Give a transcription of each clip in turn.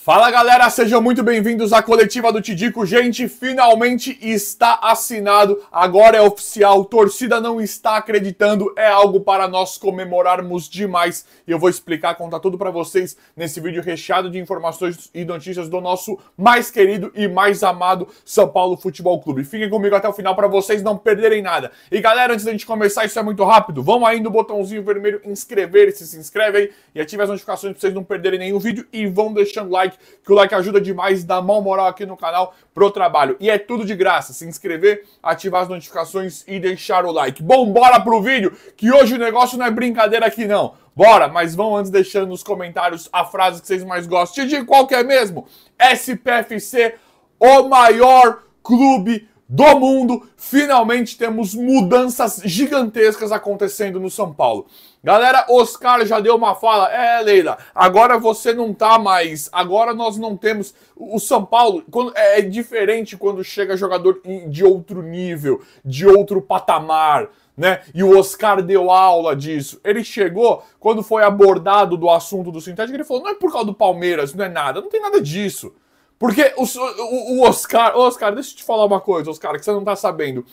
Fala galera, sejam muito bem-vindos à coletiva do Tidico. Gente, finalmente está assinado, agora é oficial, torcida não está acreditando, é algo para nós comemorarmos demais. E eu vou explicar, contar tudo para vocês nesse vídeo recheado de informações e notícias do nosso mais querido e mais amado São Paulo Futebol Clube. Fiquem comigo até o final para vocês não perderem nada. E galera, antes da gente começar, isso é muito rápido, vão aí no botãozinho vermelho inscrever-se, se inscreve aí e ative as notificações para vocês não perderem nenhum vídeo e vão deixando like, que o like ajuda demais, dá mó moral aqui no canal pro trabalho. E é tudo de graça, se inscrever, ativar as notificações e deixar o like. Bom, bora pro vídeo, que hoje o negócio não é brincadeira aqui não. Bora, mas vão antes deixando nos comentários a frase que vocês mais gostam. De qual que é mesmo? SPFC, o maior clube do mundo. Finalmente temos mudanças gigantescas acontecendo no São Paulo. Galera, Oscar já deu uma fala. Leila, agora você não tá mais. Agora nós não temos. O São Paulo é diferente quando chega jogador de outro nível, de outro patamar, né? E o Oscar deu aula disso. Ele chegou, quando foi abordado do assunto do sintético, ele falou: não é por causa do Palmeiras, não é nada, não tem nada disso. Porque o Oscar, deixa eu te falar uma coisa, Oscar, que você não tá sabendo.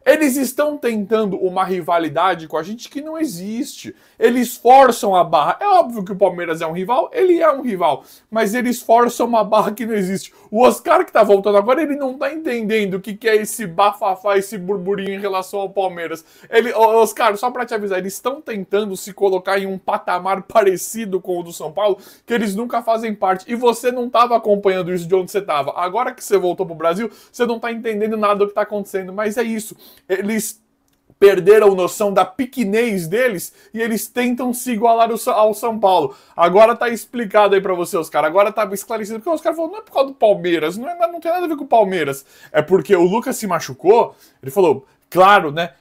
Eles estão tentando uma rivalidade com a gente que não existe. Eles forçam a barra. É óbvio que o Palmeiras é um rival, ele é um rival. Mas eles forçam uma barra que não existe. O Oscar que tá voltando agora, ele não tá entendendo o que é esse bafafá, esse burburinho em relação ao Palmeiras. Oscar, só pra te avisar, eles estão tentando se colocar em um patamar parecido com o do São Paulo, que eles nunca fazem parte. E você não tava acompanhando isso de onde você tava. Agora que você voltou pro Brasil, você não tá entendendo nada do que tá acontecendo. Mas é isso. Eles perderam noção da pequenez deles e eles tentam se igualar ao São Paulo. Agora tá explicado aí pra você, Oscar. Agora tá esclarecido, porque o Oscar falou, não é por causa do Palmeiras, não tem nada a ver com o Palmeiras. É porque o Lucas se machucou, ele falou, claro, né,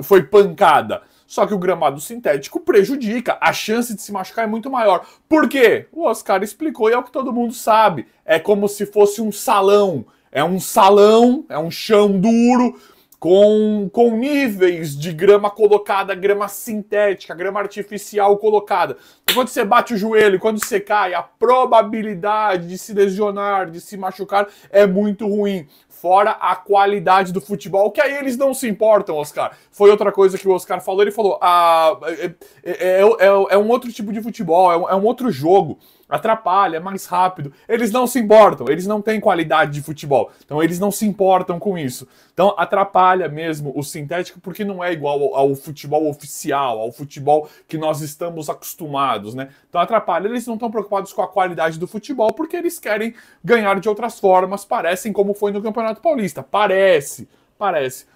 foi pancada. Só que o gramado sintético prejudica, a chance de se machucar é muito maior. Por quê? O Oscar explicou e é o que todo mundo sabe. É como se fosse um salão. É um salão, é um chão duro, com níveis de grama colocada, grama sintética, grama artificial colocada. Então, quando você bate o joelho, quando você cai, a probabilidade de se lesionar, de se machucar é muito ruim. Fora a qualidade do futebol, que aí eles não se importam, Oscar. Foi outra coisa que o Oscar falou, ele falou, é um outro tipo de futebol, é um outro jogo. Atrapalha, é mais rápido. Eles não se importam, eles não têm qualidade de futebol. Então eles não se importam com isso. Então atrapalha mesmo o sintético porque não é igual ao futebol oficial, ao futebol que nós estamos acostumados, né? Então atrapalha. Eles não estão preocupados com a qualidade do futebol porque eles querem ganhar de outras formas, parecem como foi no Campeonato Paulista. Parece.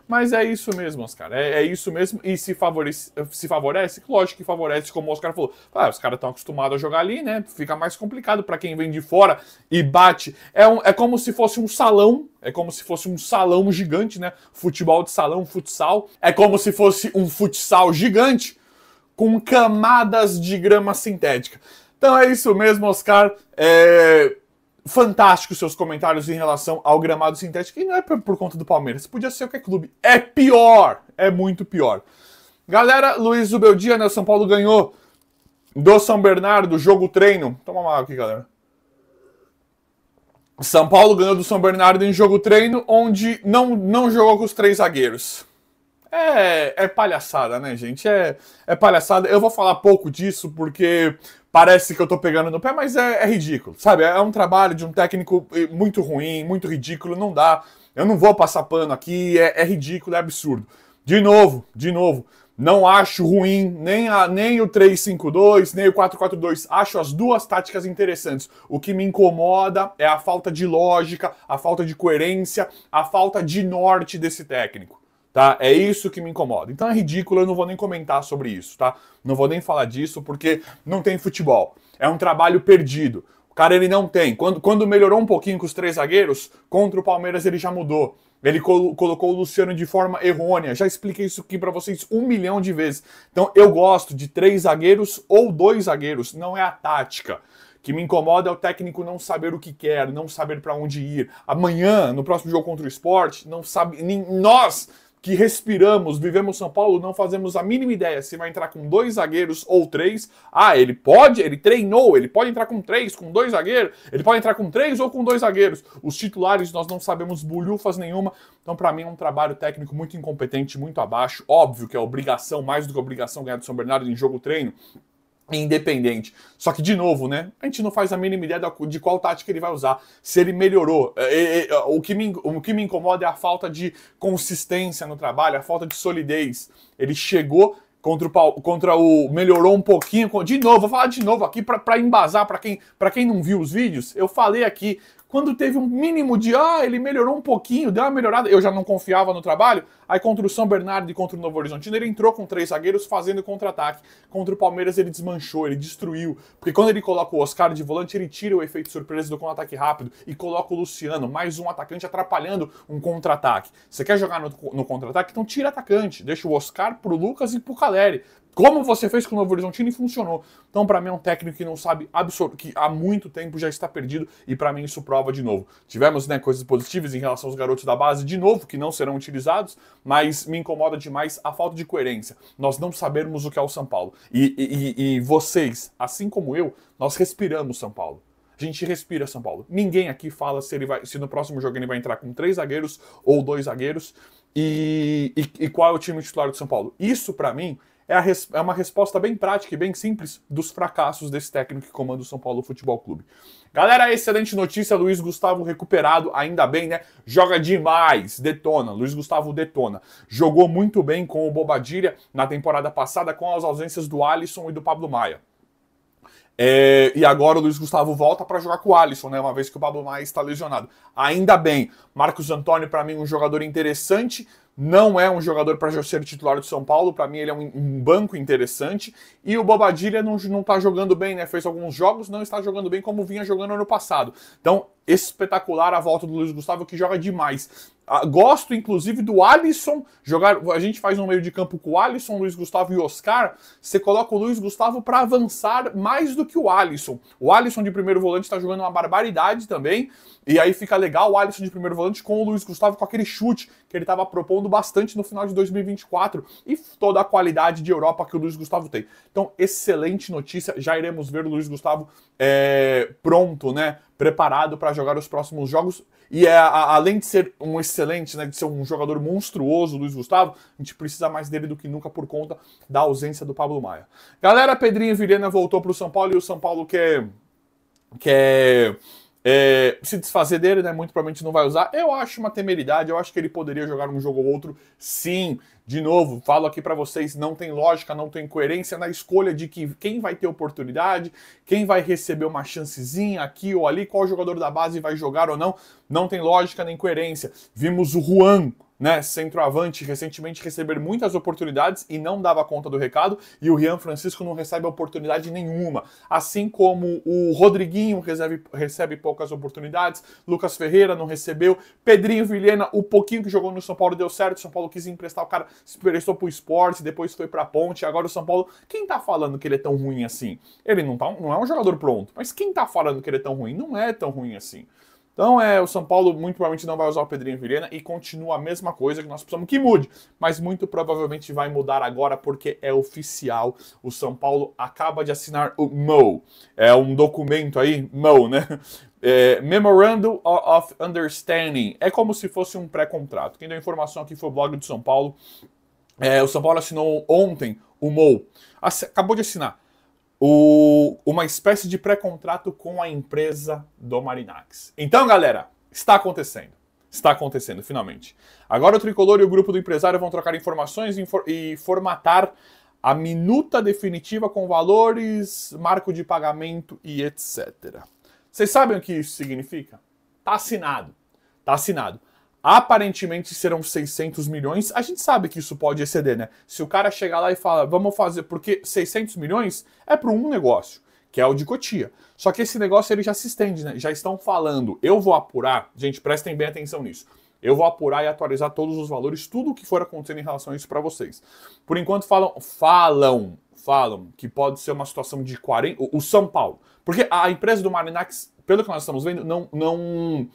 Mas é isso mesmo, Oscar. É isso mesmo. E se favorece? Lógico que favorece, como o Oscar falou. Os caras estão acostumados a jogar ali, né? Fica mais complicado para quem vem de fora e bate. É como se fosse um salão. É como se fosse um salão gigante, né? Futebol de salão, futsal. É como se fosse um futsal gigante com camadas de grama sintética. Então é isso mesmo, Oscar. Fantástico seus comentários em relação ao gramado sintético. E não é por conta do Palmeiras. Podia ser qualquer clube. É pior. É muito pior. Galera, Luiz Zubeldia, né? O São Paulo ganhou do São Bernardo, jogo treino. Toma uma água aqui, galera. São Paulo ganhou do São Bernardo em jogo treino, onde não jogou com os 3 zagueiros. É palhaçada, né, gente? É palhaçada. Eu vou falar pouco disso porque parece que eu tô pegando no pé, mas é ridículo, sabe? É um trabalho de um técnico muito ruim, muito ridículo, não dá. Eu não vou passar pano aqui, é ridículo, é absurdo. De novo, não acho ruim nem o 3-5-2, nem o 4-4-2. Acho as duas táticas interessantes. O que me incomoda é a falta de lógica, a falta de coerência, a falta de norte desse técnico. Tá? É isso que me incomoda. Então é ridículo, eu não vou nem comentar sobre isso, tá? Não vou nem falar disso porque não tem futebol. É um trabalho perdido. O cara, ele não tem. Quando melhorou um pouquinho com os 3 zagueiros, contra o Palmeiras ele já mudou. Ele colocou o Luciano de forma errônea. Já expliquei isso aqui pra vocês 1 milhão de vezes. Então eu gosto de 3 zagueiros ou 2 zagueiros. Não é a tática. O que me incomoda é o técnico não saber o que quer, não saber pra onde ir. Amanhã, no próximo jogo contra o Sport, não sabe, nós que respiramos, vivemos São Paulo, não fazemos a mínima ideia se vai entrar com 2 zagueiros ou 3. Ah, ele treinou, ele pode entrar com 3, com 2 zagueiros, ele pode entrar com 3 ou com 2 zagueiros. Os titulares nós não sabemos bulhufas nenhuma, então para mim é um trabalho técnico muito incompetente, muito abaixo. Óbvio que é obrigação, mais do que obrigação, ganhar do São Bernardo em jogo-treino, independente. Só que, de novo, né? A gente não faz a mínima ideia de qual tática ele vai usar. Se ele melhorou. O que me incomoda é a falta de consistência no trabalho, a falta de solidez. Ele chegou melhorou um pouquinho. De novo, vou falar de novo aqui para embasar, para quem não viu os vídeos. Eu falei aqui, quando teve um mínimo de, ele melhorou um pouquinho, deu uma melhorada, eu já não confiava no trabalho. Aí contra o São Bernardo e contra o Novo Horizontino, ele entrou com 3 zagueiros fazendo contra-ataque. Contra o Palmeiras ele desmanchou, ele destruiu. Porque quando ele coloca o Oscar de volante, ele tira o efeito surpresa do contra-ataque rápido e coloca o Luciano, mais um atacante atrapalhando um contra-ataque. Você quer jogar no contra-ataque? Então tira atacante. Deixa o Oscar pro Lucas e pro Caleri. Como você fez com o Novo Horizontino e funcionou. Então, para mim, é um técnico que não sabe que há muito tempo já está perdido e, para mim, isso prova de novo. Tivemos, né, coisas positivas em relação aos garotos da base, de novo, que não serão utilizados, mas me incomoda demais a falta de coerência. Nós não sabermos o que é o São Paulo. E vocês, assim como eu, nós respiramos São Paulo. A gente respira São Paulo. Ninguém aqui fala se no próximo jogo ele vai entrar com 3 zagueiros ou 2 zagueiros e qual é o time titular do São Paulo. Isso, para mim, é uma resposta bem prática e bem simples dos fracassos desse técnico que comanda o São Paulo Futebol Clube. Galera, excelente notícia, Luiz Gustavo recuperado, ainda bem, né? Joga demais, detona, Luiz Gustavo detona. Jogou muito bem com o Bobadilla na temporada passada com as ausências do Alisson e do Pablo Maia. E agora o Luiz Gustavo volta para jogar com o Alisson, né? Uma vez que o Pablo Maia está lesionado. Ainda bem, Marcos Antônio, para mim, um jogador interessante. Não é um jogador para ser titular do São Paulo, para mim ele é um banco interessante. E o Bobadilla não está jogando bem, né? Fez alguns jogos, não está jogando bem como vinha jogando ano passado. Então, espetacular a volta do Luiz Gustavo, que joga demais. Gosto, inclusive, do Alisson jogar. A gente faz um meio de campo com o Alisson, Luiz Gustavo e Oscar. Você coloca o Luiz Gustavo para avançar mais do que o Alisson. O Alisson de primeiro volante está jogando uma barbaridade também. E aí fica legal o Alisson de primeiro volante com o Luiz Gustavo, com aquele chute que ele estava propondo bastante no final de 2024 e toda a qualidade de Europa que o Luiz Gustavo tem. Então, excelente notícia. Já iremos ver o Luiz Gustavo pronto, né? Preparado para jogar os próximos jogos. E além de ser um excelente, né, de ser um jogador monstruoso, Luiz Gustavo, a gente precisa mais dele do que nunca por conta da ausência do Pablo Maia. Galera, Pedrinho Vilhena voltou para o São Paulo e o São Paulo quer se desfazer dele, né? Muito provavelmente não vai usar. Eu acho uma temeridade, eu acho que ele poderia jogar um jogo ou outro, sim. De novo, falo aqui para vocês, não tem lógica, não tem coerência na escolha de quem vai ter oportunidade, quem vai receber uma chancezinha aqui ou ali, qual jogador da base vai jogar ou não. Não tem lógica nem coerência. Vimos o Juan, né, centroavante, recentemente receber muitas oportunidades e não dava conta do recado, e o Rian Francisco não recebe oportunidade nenhuma. Assim como o Rodriguinho recebe poucas oportunidades, Lucas Ferreira não recebeu, Pedrinho Vilhena, o pouquinho que jogou no São Paulo deu certo, o São Paulo quis emprestar, o cara se emprestou pro Sport, depois foi pra Ponte, agora o São Paulo, quem tá falando que ele é tão ruim assim? Ele não é um jogador pronto, mas quem tá falando que ele é tão ruim? Não é tão ruim assim. Então, o São Paulo muito provavelmente não vai usar o Pedrinho Vilhena e continua a mesma coisa que nós precisamos que mude. Mas muito provavelmente vai mudar agora porque é oficial. O São Paulo acaba de assinar o MO. É um documento aí, MO, né? Memorandum of Understanding. É como se fosse um pré-contrato. Quem deu informação aqui foi o blog do São Paulo. O São Paulo assinou ontem o MO. Acabou de assinar. Uma espécie de pré-contrato com a empresa do Marinax. Então, galera, está acontecendo. Está acontecendo, finalmente. Agora o Tricolor e o grupo do empresário vão trocar informações e formatar a minuta definitiva com valores, marco de pagamento e etc. Vocês sabem o que isso significa? Está assinado. Está assinado. Aparentemente serão 600 milhões. A gente sabe que isso pode exceder, né? Se o cara chegar lá e fala, vamos fazer... Porque 600 milhões é para um negócio, que é o de Cotia. Só que esse negócio ele já se estende, né? Já estão falando. Eu vou apurar... Gente, prestem bem atenção nisso. Eu vou apurar e atualizar todos os valores, tudo o que for acontecendo em relação a isso para vocês. Por enquanto falam que pode ser uma situação de 40... O São Paulo. Porque a empresa do Marinax, pelo que nós estamos vendo, não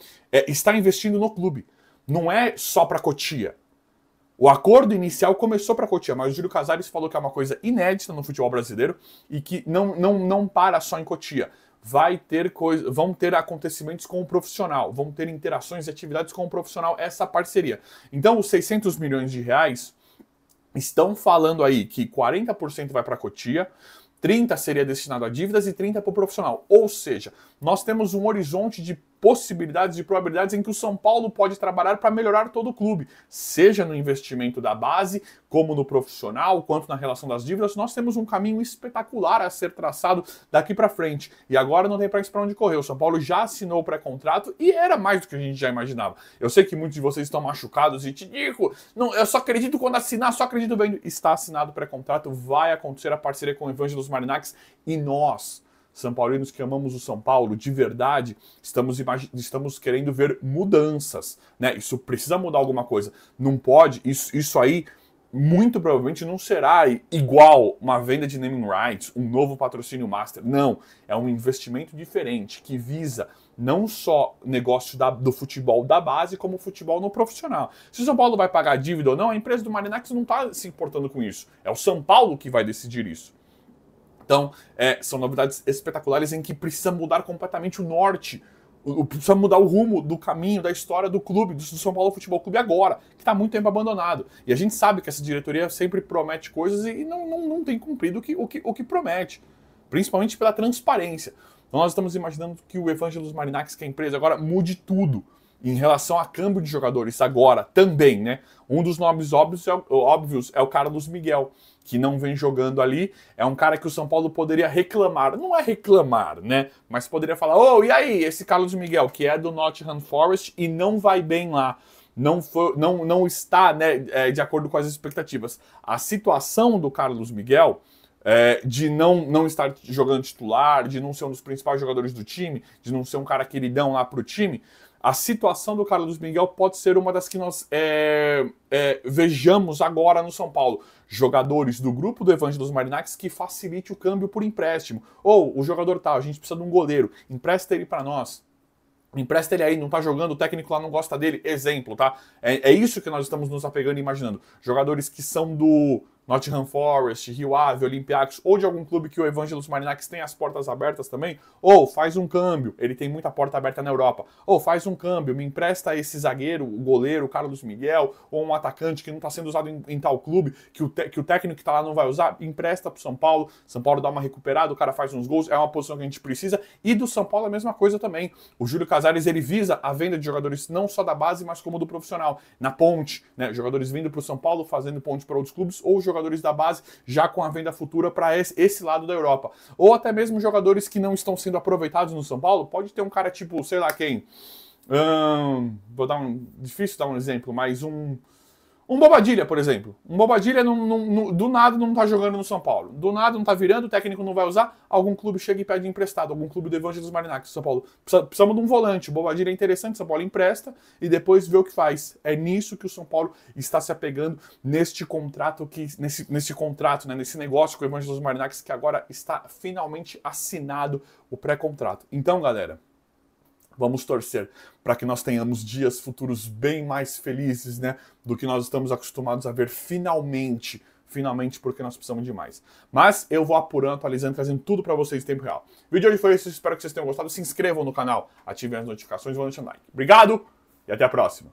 está investindo no clube. Não é só para Cotia. O acordo inicial começou para Cotia, mas o Júlio Casares falou que é uma coisa inédita no futebol brasileiro e que não para só em Cotia. Vão ter acontecimentos com o profissional, vão ter interações e atividades com o profissional, essa parceria. Então, os 600 milhões de reais estão falando aí que 40% vai para Cotia, 30% seria destinado a dívidas e 30% para o profissional. Ou seja, nós temos um horizonte de possibilidades e probabilidades em que o São Paulo pode trabalhar para melhorar todo o clube, seja no investimento da base, como no profissional, quanto na relação das dívidas. Nós temos um caminho espetacular a ser traçado daqui para frente. E agora não tem para onde correr. O São Paulo já assinou o pré-contrato e era mais do que a gente já imaginava. Eu sei que muitos de vocês estão machucados e te digo, não, eu só acredito quando assinar, só acredito vendo. Está assinado o pré-contrato, vai acontecer a parceria com o Evangelos Marinax e nós, São Paulinos que amamos o São Paulo, de verdade, estamos querendo ver mudanças, né? Isso precisa mudar alguma coisa. Não pode, isso aí muito provavelmente não será igual uma venda de naming rights, um novo patrocínio master. Não, é um investimento diferente que visa não só negócio do futebol da base, como o futebol no profissional. Se o São Paulo vai pagar dívida ou não, a empresa do Marinax não está se importando com isso. É o São Paulo que vai decidir isso. Então, são novidades espetaculares em que precisa mudar completamente o norte, precisa mudar o rumo do caminho, da história do clube, do São Paulo Futebol Clube agora, que está muito tempo abandonado. E a gente sabe que essa diretoria sempre promete coisas e não tem cumprido o que promete, principalmente pela transparência. Então nós estamos imaginando que o Evangelos Marinax, que é a empresa, agora mude tudo em relação a câmbio de jogadores agora também, né? Um dos nomes óbvios é o Carlos Miguel, que não vem jogando ali. É um cara que o São Paulo poderia reclamar. Não é reclamar, né? Mas poderia falar, oh, e aí, esse Carlos Miguel, que é do Nottingham Forest e não vai bem lá. Não está, né, de acordo com as expectativas. A situação do Carlos Miguel, de não estar jogando titular, de não ser um dos principais jogadores do time, de não ser um cara queridão lá pro time, a situação do Carlos Miguel pode ser uma das que nós vejamos agora no São Paulo. Jogadores do grupo do Evangelos Marinax que facilite o câmbio por empréstimo. Ou o jogador tal, a gente precisa de um goleiro, empresta ele para nós. Empresta ele aí, não tá jogando, o técnico lá não gosta dele. Exemplo, tá? É isso que nós estamos nos apegando e imaginando. Jogadores que são do Nottingham Forest, Rio Ave, Olympiacos, ou de algum clube que o Evangelos Marinax tem as portas abertas também, ou faz um câmbio, ele tem muita porta aberta na Europa, ou faz um câmbio, me empresta esse zagueiro, o goleiro, o Carlos Miguel, ou um atacante que não está sendo usado em tal clube, que o técnico que está lá não vai usar, empresta para o São Paulo dá uma recuperada, o cara faz uns gols, é uma posição que a gente precisa, e do São Paulo a mesma coisa também. O Júlio Casares, ele visa a venda de jogadores não só da base, mas como do profissional, na ponte, né? Jogadores vindo para o São Paulo, fazendo ponte para outros clubes, ou jogadores da base já com a venda futura para esse lado da Europa. Ou até mesmo jogadores que não estão sendo aproveitados no São Paulo. Pode ter um cara tipo, sei lá quem. Difícil dar um exemplo, mas um Bobadilha, por exemplo. Um Bobadilha do nada não tá jogando no São Paulo. Do nada não tá virando, o técnico não vai usar. Algum clube chega e pede emprestado. Algum clube do Evangelos Marinax, São Paulo. Precisamos de um volante. O Bobadilha é interessante, São Paulo empresta e depois vê o que faz. É nisso que o São Paulo está se apegando neste contrato, né, nesse negócio com o Evangelos Marinax, que agora está finalmente assinado o pré-contrato. Então, galera, vamos torcer para que nós tenhamos dias futuros bem mais felizes, né, do que nós estamos acostumados a ver finalmente, porque nós precisamos de mais. Mas eu vou apurando, atualizando, trazendo tudo para vocês em tempo real. O vídeo de hoje foi esse, espero que vocês tenham gostado. Se inscrevam no canal, ativem as notificações e vão deixar um like. Obrigado e até a próxima.